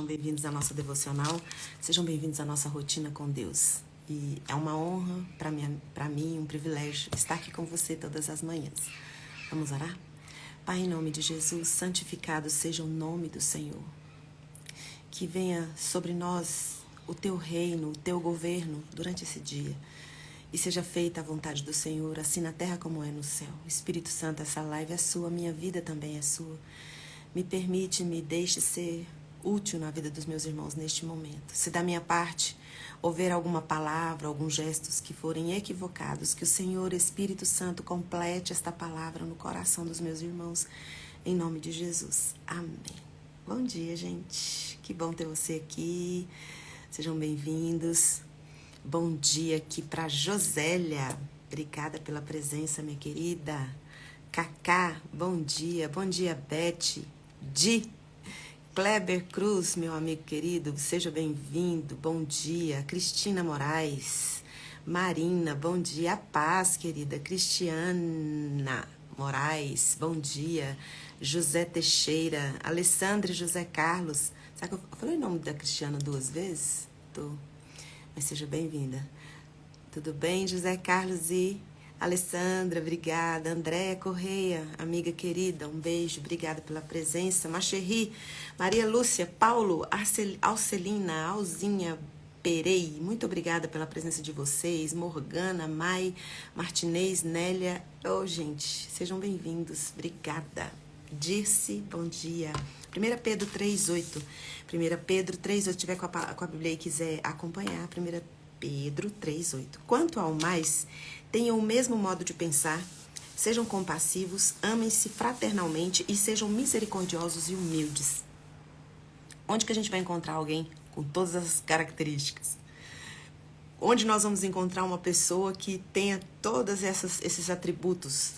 sejam bem-vindos à nossa devocional, sejam bem-vindos à nossa rotina com Deus. E é uma honra para mim, um privilégio estar aqui com você todas as manhãs. Vamos orar? Pai, em nome de Jesus, santificado seja o nome do Senhor. Que venha sobre nós o teu reino, o teu governo durante esse dia. E seja feita a vontade do Senhor, assim na terra como é no céu. Espírito Santo, essa live é sua, minha vida também é sua. Me permite, me deixe ser útil na vida dos meus irmãos neste momento. Se da minha parte houver alguma palavra, alguns gestos que forem equivocados, que o Senhor Espírito Santo complete esta palavra no coração dos meus irmãos, em nome de Jesus. Amém. Bom dia, gente. Que bom ter você aqui. Sejam bem-vindos. Bom dia aqui para Josélia. Obrigada pela presença, minha querida. Cacá, bom dia. Bom dia, Beth. Di. Kleber Cruz, meu amigo querido, seja bem-vindo. Bom dia. Cristina Moraes. Marina, bom dia. A paz, querida. Cristiana Moraes, bom dia. José Teixeira. Alessandra e José Carlos. Sabe que eu falei o nome da Cristiana 2 vezes? Mas seja bem-vinda. Tudo bem, José Carlos e Alessandra, obrigada. Andréia Correia, amiga querida, um beijo, obrigada pela presença. Macherri, Maria Lúcia, Paulo, Alcelina, Alzinha, Perei, muito obrigada pela presença de vocês. Morgana, Mai, Martinez, Nélia. Gente, sejam bem-vindos, obrigada. Dirce, bom dia. 1 Pedro 3,8. 1 Pedro 3,8, se tiver com a Bíblia e quiser acompanhar, 1 Pedro 3,8. Quanto ao mais, tenham o mesmo modo de pensar, sejam compassivos, amem-se fraternalmente e sejam misericordiosos e humildes. Onde que a gente vai encontrar alguém com todas as características? Onde nós vamos encontrar uma pessoa que tenha todos esses atributos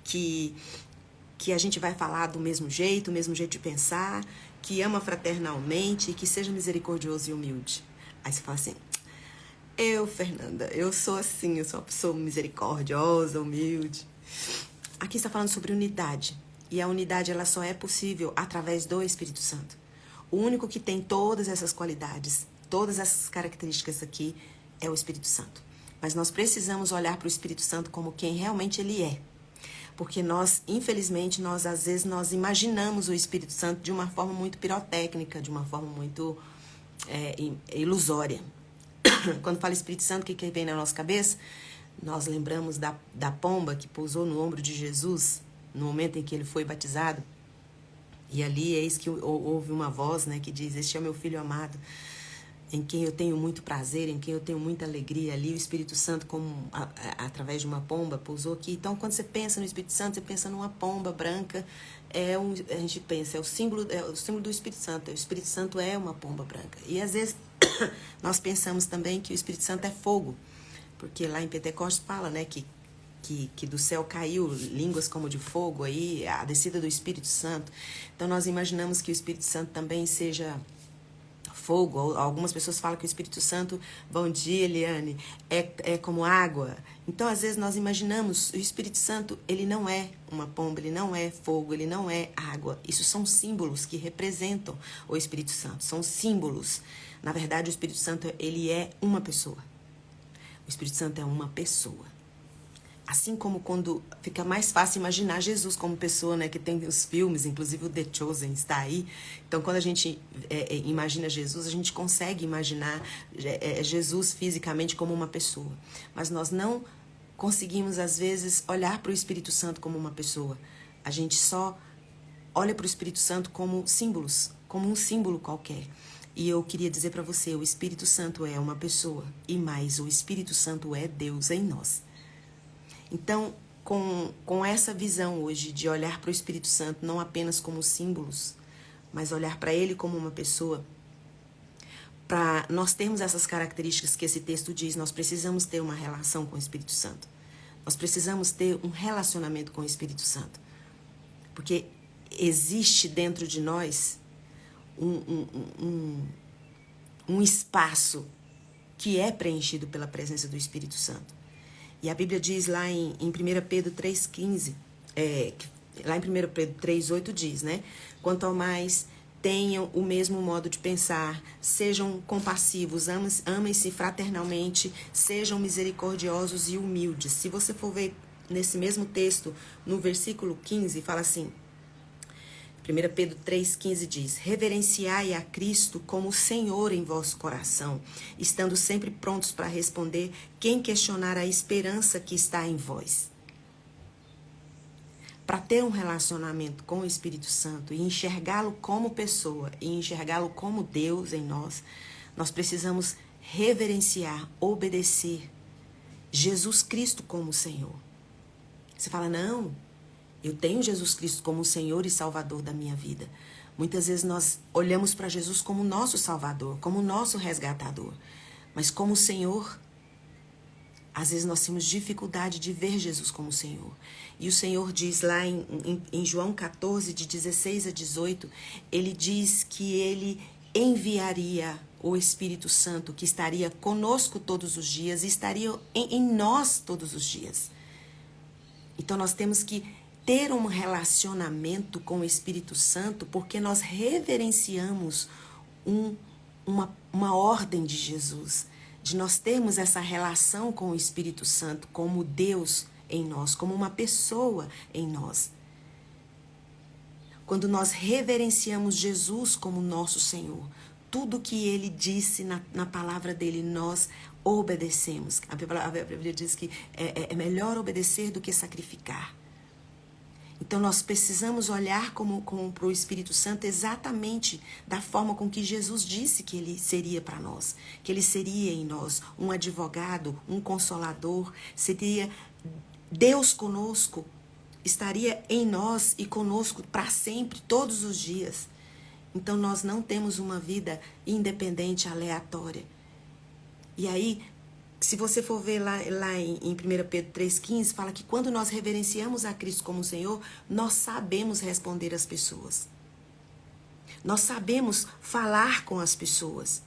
que a gente vai falar do mesmo jeito de pensar, que ama fraternalmente e que seja misericordioso e humilde? Aí você fala assim: Fernanda, eu sou assim, eu sou uma pessoa misericordiosa, humilde. Aqui está falando sobre unidade. E a unidade, ela só é possível através do Espírito Santo. O único que tem todas essas qualidades, todas essas características aqui, é o Espírito Santo. Mas nós precisamos olhar para o Espírito Santo como quem realmente ele é. Porque nós, infelizmente, às vezes imaginamos o Espírito Santo de uma forma muito pirotécnica, de uma forma muito ilusória. Quando fala Espírito Santo, o que vem na nossa cabeça? Nós lembramos da pomba que pousou no ombro de Jesus no momento em que ele foi batizado. E ali, eis que houve uma voz, né, que diz: este é o meu filho amado, em quem eu tenho muito prazer, em quem eu tenho muita alegria. Ali o Espírito Santo, através de uma pomba, pousou aqui. Então, quando você pensa no Espírito Santo, você pensa numa pomba branca. A gente pensa, é o símbolo do Espírito Santo. O Espírito Santo é uma pomba branca. E às vezes nós pensamos também que o Espírito Santo é fogo, porque lá em Pentecostes fala, né, que do céu caiu línguas como de fogo, aí a descida do Espírito Santo. Então nós imaginamos que o Espírito Santo também seja fogo. Algumas pessoas falam que o Espírito Santo, bom dia, Eliane, é como água. Então, às vezes, nós imaginamos o Espírito Santo, ele não é uma pomba, ele não é fogo, ele não é água. Isso são símbolos que representam o Espírito Santo, são símbolos. Na verdade, o Espírito Santo, ele é uma pessoa. O Espírito Santo é uma pessoa. Assim como quando fica mais fácil imaginar Jesus como pessoa, né? Que tem os filmes, inclusive o The Chosen está aí. Então, quando a gente imagina Jesus, a gente consegue imaginar Jesus fisicamente como uma pessoa. Mas nós não conseguimos, às vezes, olhar para o Espírito Santo como uma pessoa. A gente só olha para o Espírito Santo como símbolos, como um símbolo qualquer. E eu queria dizer para você, o Espírito Santo é uma pessoa. E mais, o Espírito Santo é Deus em nós. Então, com essa visão hoje de olhar para o Espírito Santo não apenas como símbolos, mas olhar para ele como uma pessoa, para nós termos essas características que esse texto diz, nós precisamos ter uma relação com o Espírito Santo. Nós precisamos ter um relacionamento com o Espírito Santo. Porque existe dentro de nós um espaço que é preenchido pela presença do Espírito Santo. E a Bíblia diz lá em 1 Pedro 3,15, lá em 1 Pedro 3,8 diz, né? Quanto ao mais, tenham o mesmo modo de pensar, sejam compassivos, amem-se fraternalmente, sejam misericordiosos e humildes. Se você for ver nesse mesmo texto, no versículo 15, fala assim, 1 Pedro 3,15 diz, reverenciai a Cristo como Senhor em vosso coração, estando sempre prontos para responder quem questionar a esperança que está em vós. Para ter um relacionamento com o Espírito Santo e enxergá-lo como pessoa e enxergá-lo como Deus em nós, nós precisamos reverenciar, obedecer Jesus Cristo como Senhor. Você fala, não, eu tenho Jesus Cristo como Senhor e Salvador da minha vida. Muitas vezes nós olhamos para Jesus como nosso Salvador, como nosso resgatador, mas como Senhor, às vezes nós temos dificuldade de ver Jesus como Senhor. E o Senhor diz lá em João 14, de 16 a 18, ele diz que ele enviaria o Espírito Santo, que estaria conosco todos os dias e estaria em nós todos os dias. Então nós temos que ter um relacionamento com o Espírito Santo porque nós reverenciamos uma ordem de Jesus, de nós termos essa relação com o Espírito Santo como Deus em nós, como uma pessoa em nós. Quando nós reverenciamos Jesus como nosso Senhor, tudo que Ele disse na palavra dEle, nós obedecemos. A Bíblia diz que é melhor obedecer do que sacrificar. Então nós precisamos olhar para o Espírito Santo exatamente da forma com que Jesus disse que ele seria para nós, que ele seria em nós um advogado, um consolador, seria Deus conosco, estaria em nós e conosco para sempre, todos os dias. Então nós não temos uma vida independente, aleatória. E aí, se você for ver lá em 1 Pedro 3,15, fala que quando nós reverenciamos a Cristo como Senhor, nós sabemos responder às pessoas. Nós sabemos falar com as pessoas.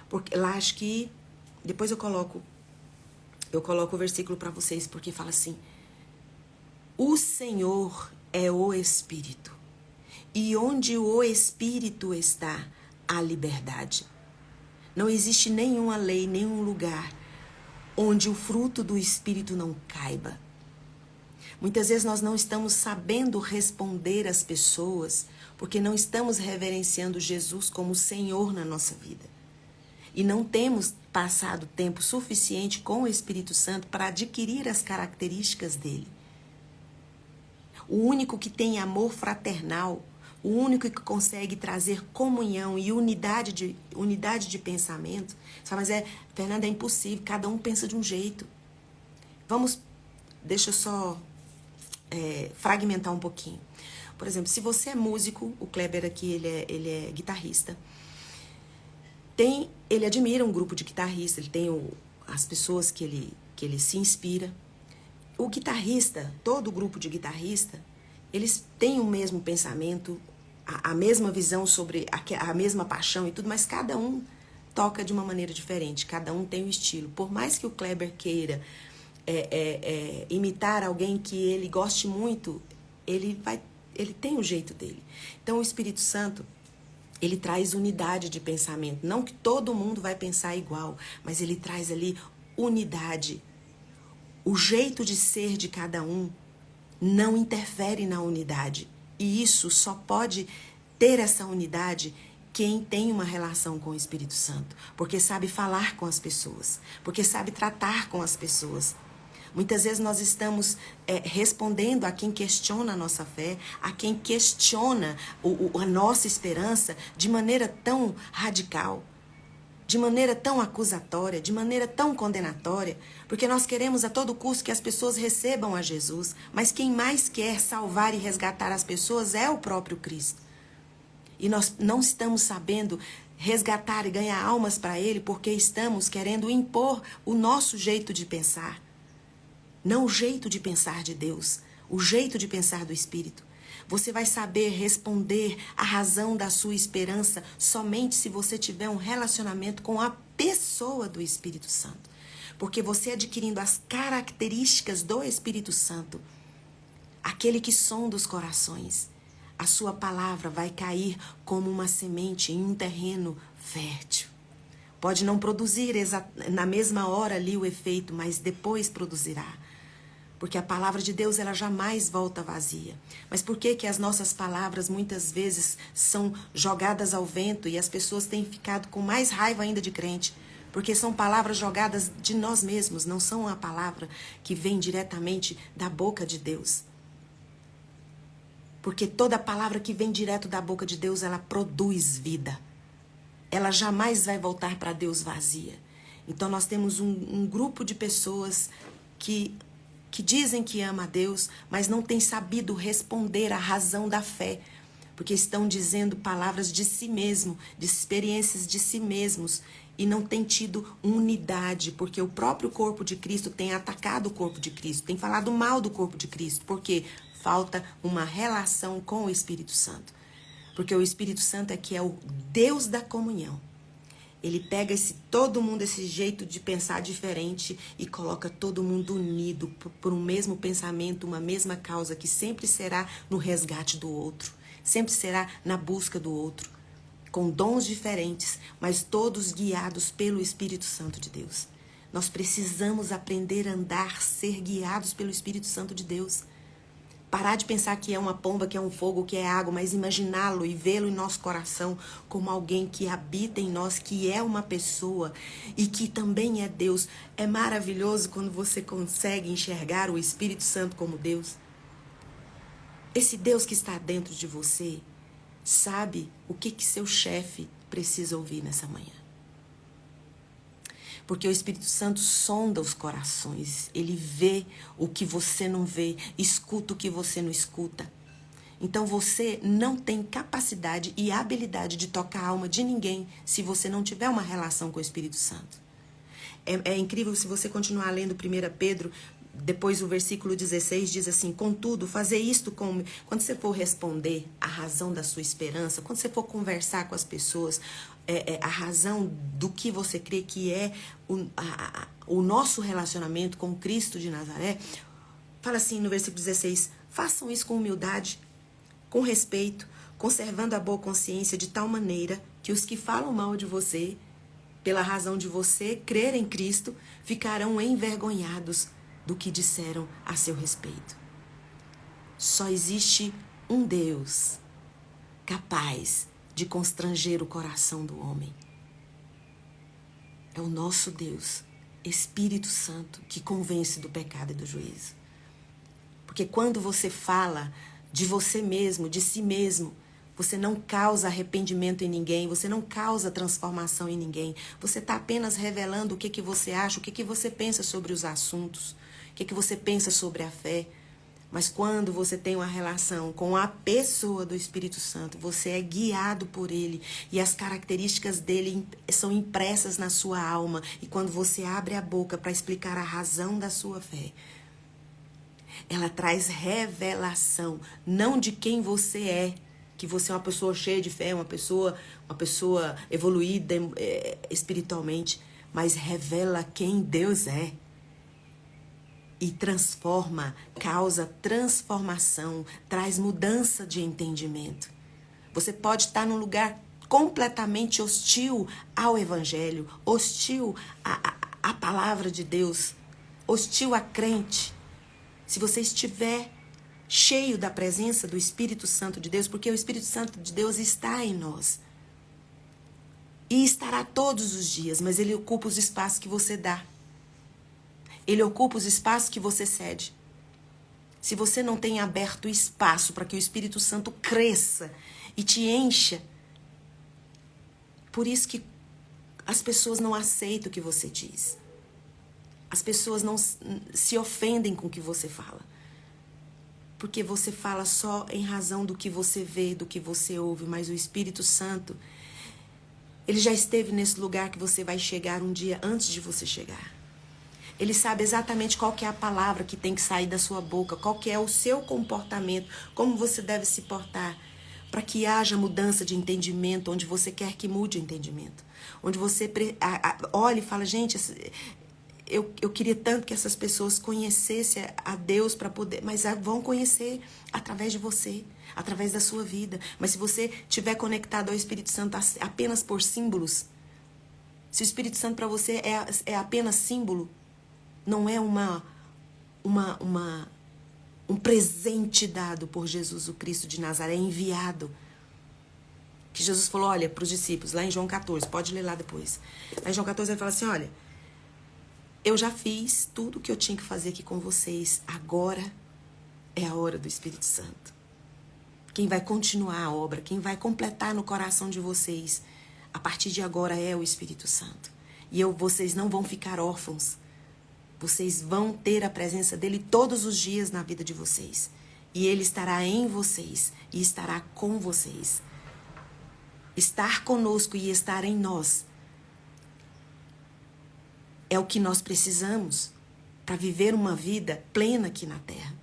Porque lá acho que, depois eu coloco o versículo para vocês, porque fala assim, o Senhor é o Espírito, e onde o Espírito está, há liberdade. Não existe nenhuma lei, nenhum lugar onde o fruto do Espírito não caiba. Muitas vezes nós não estamos sabendo responder às pessoas porque não estamos reverenciando Jesus como Senhor na nossa vida. E não temos passado tempo suficiente com o Espírito Santo para adquirir as características dele. O único que tem amor fraternal, o único que consegue trazer comunhão e unidade de pensamento. Sabe, mas Fernanda, é impossível, cada um pensa de um jeito. Deixa eu só fragmentar um pouquinho. Por exemplo, se você é músico, o Kleber aqui, ele é guitarrista. Ele admira um grupo de guitarristas, ele tem as pessoas que ele se inspira. O guitarrista, todo grupo de guitarrista, eles têm o mesmo pensamento, a mesma visão sobre a mesma paixão e tudo, mas cada um toca de uma maneira diferente, cada um tem um estilo. Por mais que o Kleber queira imitar alguém que ele goste muito, ele tem o jeito dele. Então o Espírito Santo, ele traz unidade de pensamento. Não que todo mundo vai pensar igual, mas ele traz ali unidade. O jeito de ser de cada um não interfere na unidade. E isso só pode ter essa unidade quem tem uma relação com o Espírito Santo. Porque sabe falar com as pessoas. Porque sabe tratar com as pessoas. Muitas vezes nós estamos respondendo a quem questiona a nossa fé, a quem questiona a nossa esperança de maneira tão radical, de maneira tão acusatória, de maneira tão condenatória, porque nós queremos a todo custo que as pessoas recebam a Jesus, mas quem mais quer salvar e resgatar as pessoas é o próprio Cristo. E nós não estamos sabendo resgatar e ganhar almas para Ele porque estamos querendo impor o nosso jeito de pensar. Não o jeito de pensar de Deus, o jeito de pensar do Espírito. Você vai saber responder a razão da sua esperança somente se você tiver um relacionamento com a pessoa do Espírito Santo. Porque você adquirindo as características do Espírito Santo, aquele que sonda os corações, a sua palavra vai cair como uma semente em um terreno fértil. Pode não produzir na mesma hora ali o efeito, mas depois produzirá. Porque a palavra de Deus, ela jamais volta vazia. Mas por que que as nossas palavras muitas vezes são jogadas ao vento e as pessoas têm ficado com mais raiva ainda de crente? Porque são palavras jogadas de nós mesmos, não são a palavra que vem diretamente da boca de Deus. Porque toda palavra que vem direto da boca de Deus, ela produz vida. Ela jamais vai voltar para Deus vazia. Então nós temos um grupo de pessoas que dizem que ama a Deus, mas não tem sabido responder à razão da fé, porque estão dizendo palavras de si mesmo, de experiências de si mesmos, e não tem tido unidade, porque o próprio corpo de Cristo tem atacado o corpo de Cristo, tem falado mal do corpo de Cristo, porque falta uma relação com o Espírito Santo. Porque o Espírito Santo é que é o Deus da comunhão. Ele pega todo mundo, esse jeito de pensar diferente e coloca todo mundo unido por um mesmo pensamento, uma mesma causa, que sempre será no resgate do outro, sempre será na busca do outro, com dons diferentes, mas todos guiados pelo Espírito Santo de Deus. Nós precisamos aprender a andar, ser guiados pelo Espírito Santo de Deus. Parar de pensar que é uma pomba, que é um fogo, que é água, mas imaginá-lo e vê-lo em nosso coração como alguém que habita em nós, que é uma pessoa e que também é Deus. É maravilhoso quando você consegue enxergar o Espírito Santo como Deus. Esse Deus que está dentro de você sabe o que seu chefe precisa ouvir nessa manhã. Porque o Espírito Santo sonda os corações. Ele vê o que você não vê, escuta o que você não escuta. Então você não tem capacidade e habilidade de tocar a alma de ninguém se você não tiver uma relação com o Espírito Santo. É incrível se você continuar lendo 1 Pedro, depois o versículo 16 diz assim: contudo, fazer isto quando você for responder a razão da sua esperança, quando você for conversar com as pessoas, a razão do que você crê que é o nosso relacionamento com Cristo de Nazaré, fala assim no versículo 16: façam isso com humildade, com respeito, conservando a boa consciência, de tal maneira que os que falam mal de você, pela razão de você crer em Cristo, ficarão envergonhados do que disseram a seu respeito. Só existe um Deus capaz de constranger o coração do homem. É o nosso Deus, Espírito Santo, que convence do pecado e do juízo. Porque quando você fala de você mesmo, de si mesmo, você não causa arrependimento em ninguém, você não causa transformação em ninguém. Você está apenas revelando o que você acha, o que você pensa sobre os assuntos, o que você pensa sobre a fé. Mas quando você tem uma relação com a pessoa do Espírito Santo, você é guiado por ele e as características dele são impressas na sua alma. E quando você abre a boca para explicar a razão da sua fé, ela traz revelação, não de quem você é, que você é uma pessoa cheia de fé, uma pessoa evoluída espiritualmente, mas revela quem Deus é. E transforma, causa transformação, traz mudança de entendimento. Você pode estar num lugar completamente hostil ao Evangelho, hostil à palavra de Deus, hostil a crente. Se você estiver cheio da presença do Espírito Santo de Deus, porque o Espírito Santo de Deus está em nós. E estará todos os dias, mas ele ocupa os espaços que você dá. Ele ocupa os espaços que você cede. Se você não tem aberto espaço para que o Espírito Santo cresça e te encha, por isso que as pessoas não aceitam o que você diz. As pessoas não se ofendem com o que você fala. Porque você fala só em razão do que você vê, do que você ouve, mas o Espírito Santo, ele já esteve nesse lugar que você vai chegar um dia antes de você chegar. Ele sabe exatamente qual que é a palavra que tem que sair da sua boca, qual que é o seu comportamento, como você deve se portar, para que haja mudança de entendimento, onde você quer que mude o entendimento. Onde você olha e fala, gente, eu queria tanto que essas pessoas conhecessem a Deus para poder, mas vão conhecer através de você, através da sua vida. Mas se você estiver conectado ao Espírito Santo apenas por símbolos, se o Espírito Santo para você é apenas símbolo, não é um presente dado por Jesus, o Cristo de Nazaré, enviado. Que Jesus falou, olha, para os discípulos, lá em João 14, pode ler lá depois. Lá em João 14 ele fala assim, olha, eu já fiz tudo o que eu tinha que fazer aqui com vocês, agora é a hora do Espírito Santo. Quem vai continuar a obra, quem vai completar no coração de vocês, a partir de agora é o Espírito Santo. E vocês não vão ficar órfãos. Vocês vão ter a presença dele todos os dias na vida de vocês. E ele estará em vocês e estará com vocês. Estar conosco e estar em nós é o que nós precisamos para viver uma vida plena aqui na Terra.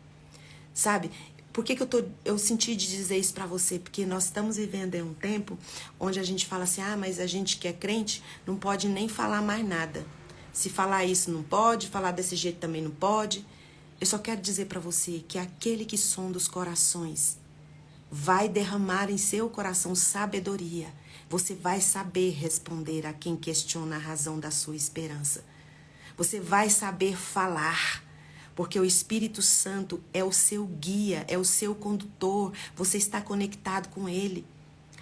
Sabe? Por que eu senti de dizer isso para você? Porque nós estamos vivendo em um tempo onde a gente fala assim, mas a gente que é crente não pode nem falar mais nada. Se falar isso não pode, falar desse jeito também não pode. Eu só quero dizer para você que aquele que sonda os corações vai derramar em seu coração sabedoria. Você vai saber responder a quem questiona a razão da sua esperança. Você vai saber falar, porque o Espírito Santo é o seu guia, é o seu condutor. Você está conectado com ele.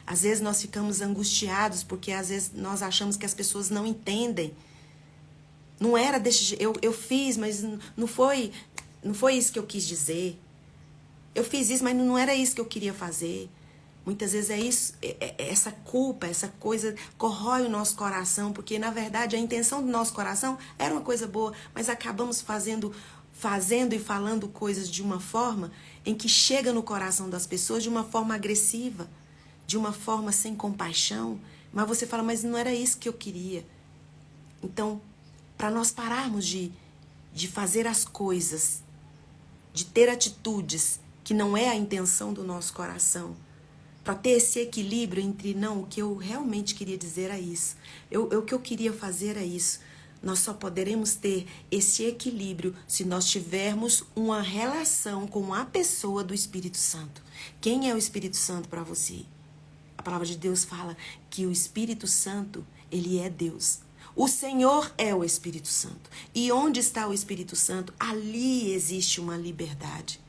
Às vezes nós ficamos angustiados porque às vezes nós achamos que as pessoas não entendem. Não era desse jeito. Eu fiz, mas não foi isso que eu quis dizer. Eu fiz isso, mas não era isso que eu queria fazer. Muitas vezes é isso, essa culpa, essa coisa corrói o nosso coração, porque na verdade a intenção do nosso coração era uma coisa boa, mas acabamos fazendo e falando coisas de uma forma em que chega no coração das pessoas de uma forma agressiva, de uma forma sem compaixão. Mas você fala, mas não era isso que eu queria. Então, para nós pararmos de fazer as coisas, de ter atitudes que não é a intenção do nosso coração, para ter esse equilíbrio entre, não, o que eu realmente queria dizer é isso, o que eu queria fazer é isso. Nós só poderemos ter esse equilíbrio se nós tivermos uma relação com a pessoa do Espírito Santo. Quem é o Espírito Santo para você? A palavra de Deus fala que o Espírito Santo, ele é Deus. O Senhor é o Espírito Santo. E onde está o Espírito Santo, ali existe uma liberdade.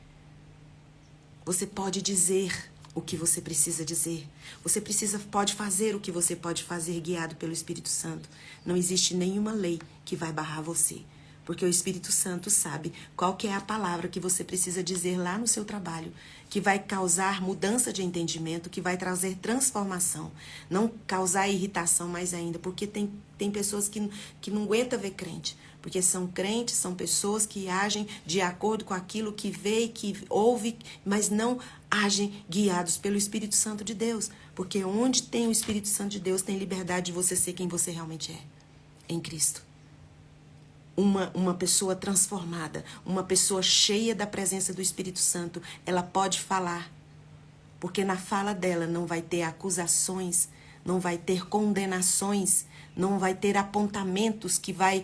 Você pode dizer o que você precisa dizer. Você pode fazer o que você pode fazer guiado pelo Espírito Santo. Não existe nenhuma lei que vai barrar você. Porque o Espírito Santo sabe qual que é a palavra que você precisa dizer lá no seu trabalho, que vai causar mudança de entendimento, que vai trazer transformação, não causar irritação mais ainda, porque tem pessoas que não aguentam ver crente, porque são crentes, são pessoas que agem de acordo com aquilo que vê, que ouve, mas não agem guiados pelo Espírito Santo de Deus, porque onde tem o Espírito Santo de Deus tem liberdade de você ser quem você realmente é, em Cristo. Uma pessoa transformada, uma pessoa cheia da presença do Espírito Santo, ela pode falar, porque na fala dela não vai ter acusações, não vai ter condenações, não vai ter apontamentos que vai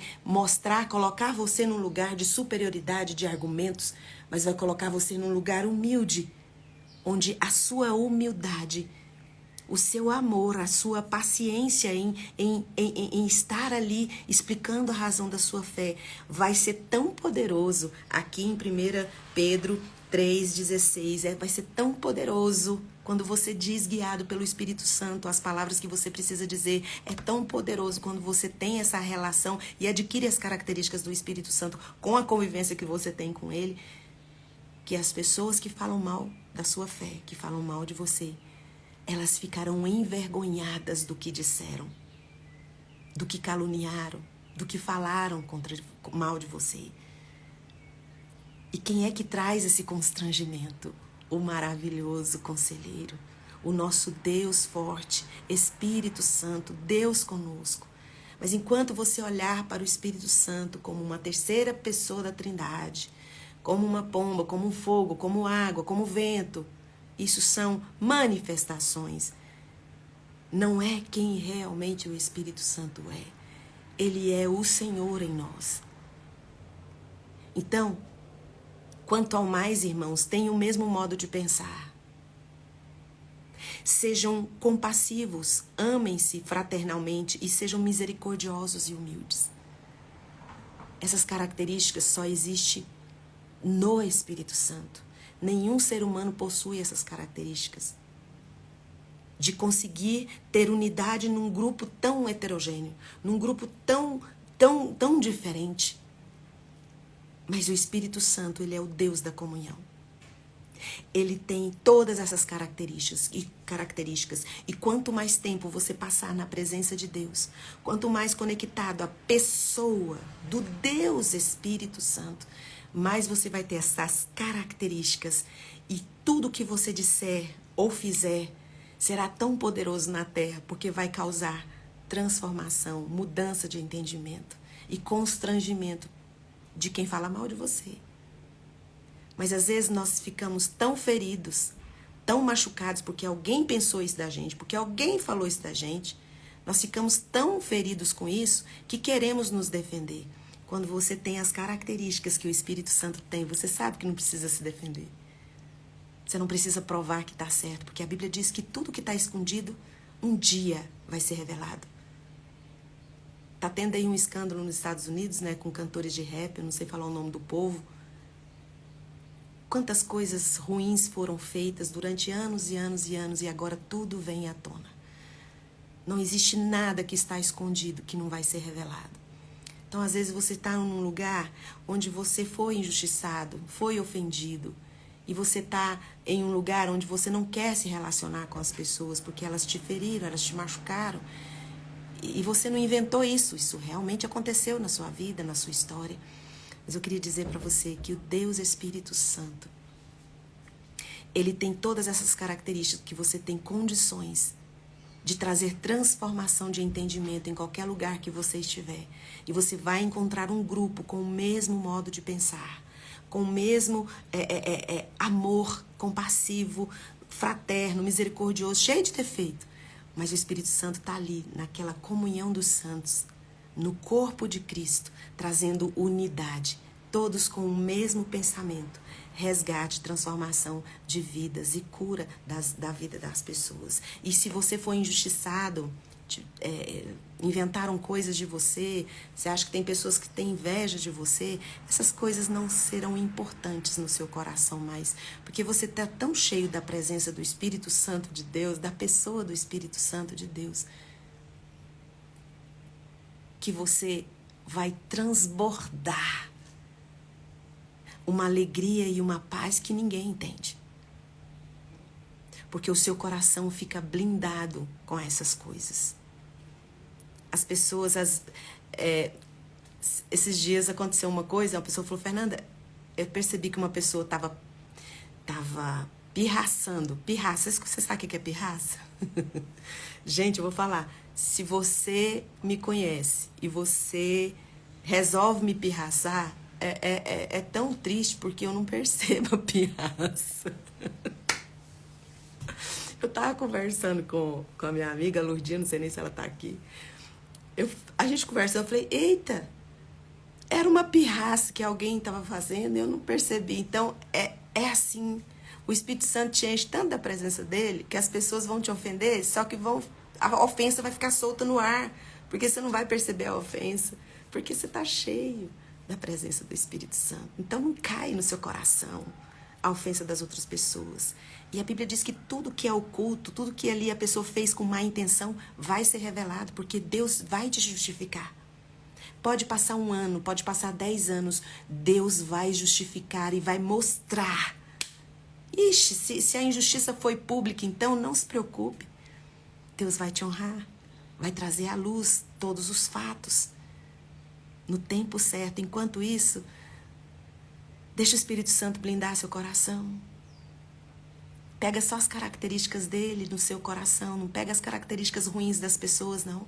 colocar você num lugar de superioridade de argumentos, mas vai colocar você num lugar humilde, onde a sua humildade, o seu amor, a sua paciência em estar ali explicando a razão da sua fé vai ser tão poderoso. Aqui em 1 Pedro 3,16, vai ser tão poderoso quando você diz guiado pelo Espírito Santo as palavras que você precisa dizer. É tão poderoso quando você tem essa relação e adquire as características do Espírito Santo com a convivência que você tem com ele, que as pessoas que falam mal da sua fé, que falam mal de você, elas ficarão envergonhadas do que disseram, do que caluniaram, do que falaram mal de você. E quem é que traz esse constrangimento? O maravilhoso conselheiro, o nosso Deus forte, Espírito Santo, Deus conosco. Mas enquanto você olhar para o Espírito Santo como uma terceira pessoa da Trindade, como uma pomba, como um fogo, como água, como vento, isso são manifestações. Não é quem realmente o Espírito Santo é. Ele é o Senhor em nós. Então, quanto ao mais, irmãos, tenham o mesmo modo de pensar. Sejam compassivos, amem-se fraternalmente e sejam misericordiosos e humildes. Essas características só existem no Espírito Santo. Nenhum ser humano possui essas características. De conseguir ter unidade num grupo tão heterogêneo, num grupo tão diferente. Mas o Espírito Santo, ele é o Deus da comunhão. Ele tem todas essas características. E quanto mais tempo você passar na presença de Deus, quanto mais conectado à pessoa do Deus Espírito Santo, mais você vai ter essas características. E tudo que você disser ou fizer será tão poderoso na terra, porque vai causar transformação, mudança de entendimento e constrangimento de quem fala mal de você. Mas às vezes nós ficamos tão feridos, tão machucados, porque alguém pensou isso da gente, porque alguém falou isso da gente. Nós ficamos tão feridos com isso que queremos nos defender. Quando você tem as características que o Espírito Santo tem, você sabe que não precisa se defender. Você não precisa provar que está certo, porque a Bíblia diz que tudo que está escondido, um dia vai ser revelado. Tá tendo aí um escândalo nos Estados Unidos, né, com cantores de rap, eu não sei falar o nome do povo. Quantas coisas ruins foram feitas durante anos e anos e anos e agora tudo vem à tona. Não existe nada que está escondido que não vai ser revelado. Então, às vezes, você está num lugar onde você foi injustiçado, foi ofendido, e você está em um lugar onde você não quer se relacionar com as pessoas porque elas te feriram, elas te machucaram, e você não inventou isso. Isso realmente aconteceu na sua vida, na sua história. Mas eu queria dizer para você que o Deus Espírito Santo, ele tem todas essas características que você tem condições de trazer transformação de entendimento em qualquer lugar que você estiver. E você vai encontrar um grupo com o mesmo modo de pensar, com o mesmo amor compassivo, fraterno, misericordioso, cheio de defeito. Mas o Espírito Santo está ali, naquela comunhão dos santos, no corpo de Cristo, trazendo unidade, todos com o mesmo pensamento, resgate, transformação de vidas e cura da vida das pessoas. E se você for injustiçado, inventaram coisas de você, você acha que tem pessoas que têm inveja de você, essas coisas não serão importantes no seu coração mais, porque você está tão cheio da presença do Espírito Santo de Deus, da pessoa do Espírito Santo de Deus, que você vai transbordar uma alegria e uma paz que ninguém entende. Porque o seu coração fica blindado com essas coisas. As pessoas, esses dias aconteceu uma coisa, uma pessoa falou, Fernanda, eu percebi que uma pessoa estava pirraçando. Pirraça, você sabe o que é pirraça? Gente, eu vou falar. Se você me conhece e você resolve me pirraçar, é tão triste porque eu não percebo a pirraça. Eu tava conversando com a minha amiga Lourdinha, não sei nem se ela tá aqui. A gente conversou, eu falei, eita, era uma pirraça que alguém estava fazendo e eu não percebi. Então, é assim, o Espírito Santo te enche tanto da presença dele que as pessoas vão te ofender, só que a ofensa vai ficar solta no ar, porque você não vai perceber a ofensa, porque você tá cheio da presença do Espírito Santo. Então, não cai no seu coração a ofensa das outras pessoas. E a Bíblia diz que tudo que é oculto, tudo que ali a pessoa fez com má intenção, vai ser revelado, porque Deus vai te justificar. Pode passar 1 ano, pode passar 10 anos, Deus vai justificar e vai mostrar. Ixi, se a injustiça foi pública, então não se preocupe. Deus vai te honrar, vai trazer à luz todos os fatos, no tempo certo. Enquanto isso, deixa o Espírito Santo blindar seu coração. Pega só as características dele no seu coração. Não pega as características ruins das pessoas, não.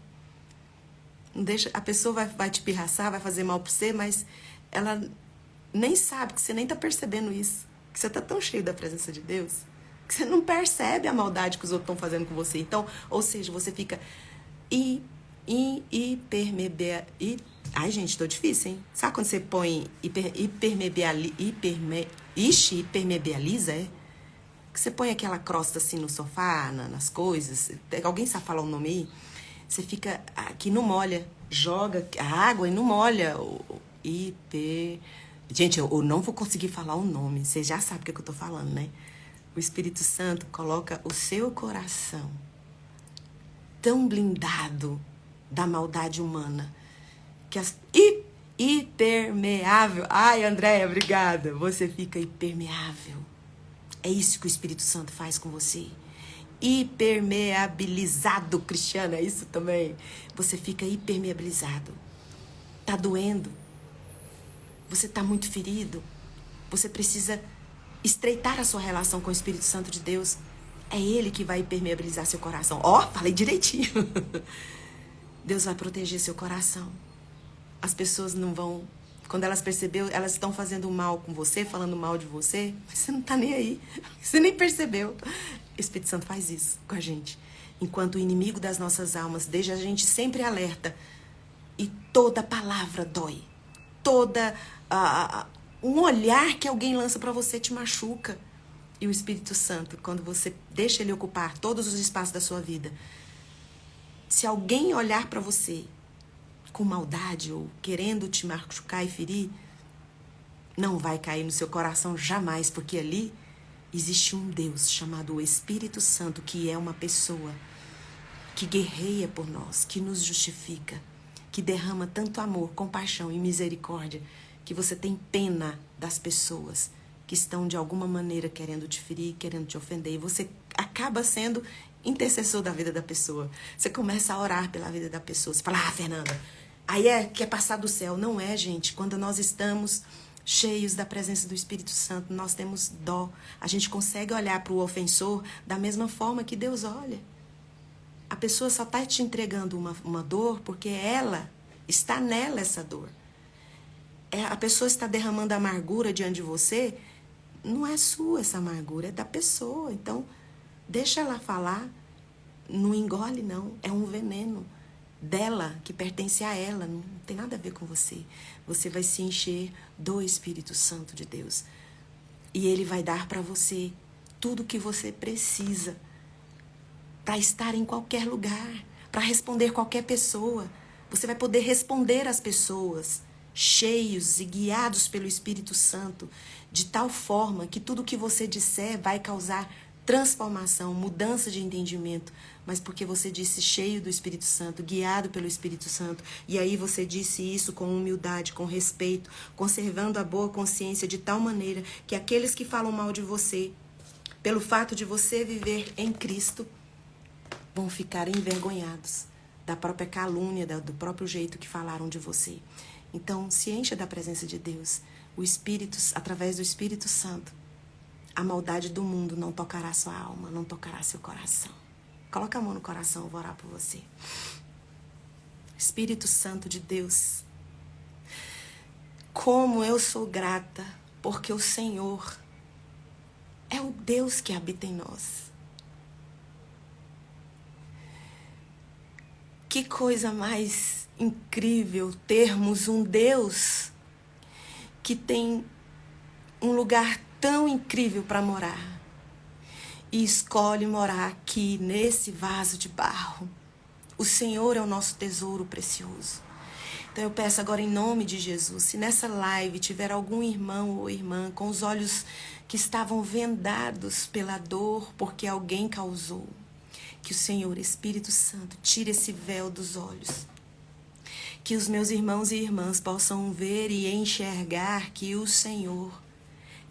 Não deixa, a pessoa vai te pirraçar, vai fazer mal pra você, mas ela nem sabe, que você nem tá percebendo isso. Que você tá tão cheio da presença de Deus, que você não percebe a maldade que os outros estão fazendo com você. Então, ou seja, você fica Ai, gente, tô difícil, hein? Sabe quando você põe hipermeabiliza, que você põe aquela crosta assim no sofá, nas coisas. Alguém sabe falar o nome aí? Você fica aqui, não molha. Joga a água e não molha. Gente, eu não vou conseguir falar o nome. Vocês já sabem o que eu tô falando, né? O Espírito Santo coloca o seu coração tão blindado da maldade humana que hipermeável. Ai, Andréia, obrigada. Você fica hipermeável. É isso que o Espírito Santo faz com você. Hipermeabilizado, Cristiana, é isso também. Você fica hipermeabilizado. Tá doendo. Você tá muito ferido. Você precisa estreitar a sua relação com o Espírito Santo de Deus. É Ele que vai hipermeabilizar seu coração. Falei direitinho. Deus vai proteger seu coração. As pessoas não vão... Quando elas perceberam, elas estão fazendo mal com você, falando mal de você, mas você não tá nem aí. Você nem percebeu. O Espírito Santo faz isso com a gente. Enquanto o inimigo das nossas almas deixa a gente sempre alerta. E toda palavra dói. Um olhar que alguém lança para você te machuca. E o Espírito Santo, quando você deixa ele ocupar todos os espaços da sua vida, se alguém olhar para você com maldade ou querendo te machucar e ferir, não vai cair no seu coração jamais, porque ali existe um Deus chamado Espírito Santo, que é uma pessoa que guerreia por nós, que nos justifica, que derrama tanto amor, compaixão e misericórdia, que você tem pena das pessoas que estão de alguma maneira querendo te ferir, querendo te ofender, e você acaba sendo intercessor da vida da pessoa. Você começa a orar pela vida da pessoa. Você fala, Fernanda, aí quer passar do céu. Não é, gente. Quando nós estamos cheios da presença do Espírito Santo, nós temos dó. A gente consegue olhar para o ofensor da mesma forma que Deus olha. A pessoa só está te entregando uma dor porque está nela essa dor. A pessoa está derramando amargura diante de você, não é sua essa amargura, é da pessoa. Então, deixa ela falar, não engole não, é um veneno dela, que pertence a ela, não tem nada a ver com você. Você vai se encher do Espírito Santo de Deus. E Ele vai dar para você tudo o que você precisa para estar em qualquer lugar, para responder qualquer pessoa. Você vai poder responder às pessoas, cheios e guiados pelo Espírito Santo, de tal forma que tudo o que você disser vai causar transformação, mudança de entendimento, mas porque você disse cheio do Espírito Santo, guiado pelo Espírito Santo, e aí você disse isso com humildade, com respeito, conservando a boa consciência de tal maneira que aqueles que falam mal de você, pelo fato de você viver em Cristo, vão ficar envergonhados da própria calúnia, do próprio jeito que falaram de você. Então, se encha da presença de Deus. O Espírito, através do Espírito Santo, a maldade do mundo não tocará sua alma, não tocará seu coração. Coloca a mão no coração, eu vou orar por você. Espírito Santo de Deus, como eu sou grata, porque o Senhor é o Deus que habita em nós. Que coisa mais incrível termos um Deus que tem um lugar tão incrível para morar e escolhe morar aqui nesse vaso de barro. O Senhor é o nosso tesouro precioso. Então eu peço agora em nome de Jesus, se nessa live tiver algum irmão ou irmã com os olhos que estavam vendados pela dor porque alguém causou, que o Senhor, Espírito Santo, tire esse véu dos olhos. Que os meus irmãos e irmãs possam ver e enxergar que o Senhor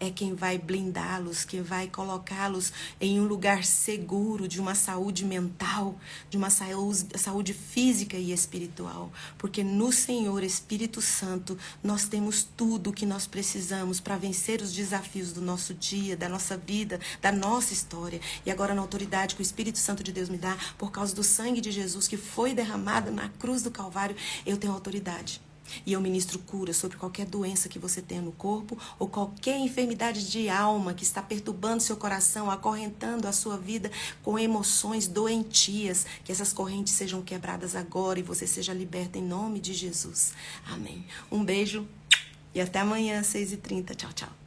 é quem vai blindá-los, quem vai colocá-los em um lugar seguro de uma saúde mental, de uma saúde física e espiritual. Porque no Senhor, Espírito Santo, nós temos tudo o que nós precisamos para vencer os desafios do nosso dia, da nossa vida, da nossa história. E agora, na autoridade que o Espírito Santo de Deus me dá, por causa do sangue de Jesus que foi derramado na cruz do Calvário, eu tenho autoridade. E eu ministro cura sobre qualquer doença que você tenha no corpo ou qualquer enfermidade de alma que está perturbando seu coração, acorrentando a sua vida com emoções doentias. Que essas correntes sejam quebradas agora e você seja liberta em nome de Jesus. Amém. Um beijo e até amanhã, 6h30. Tchau, tchau.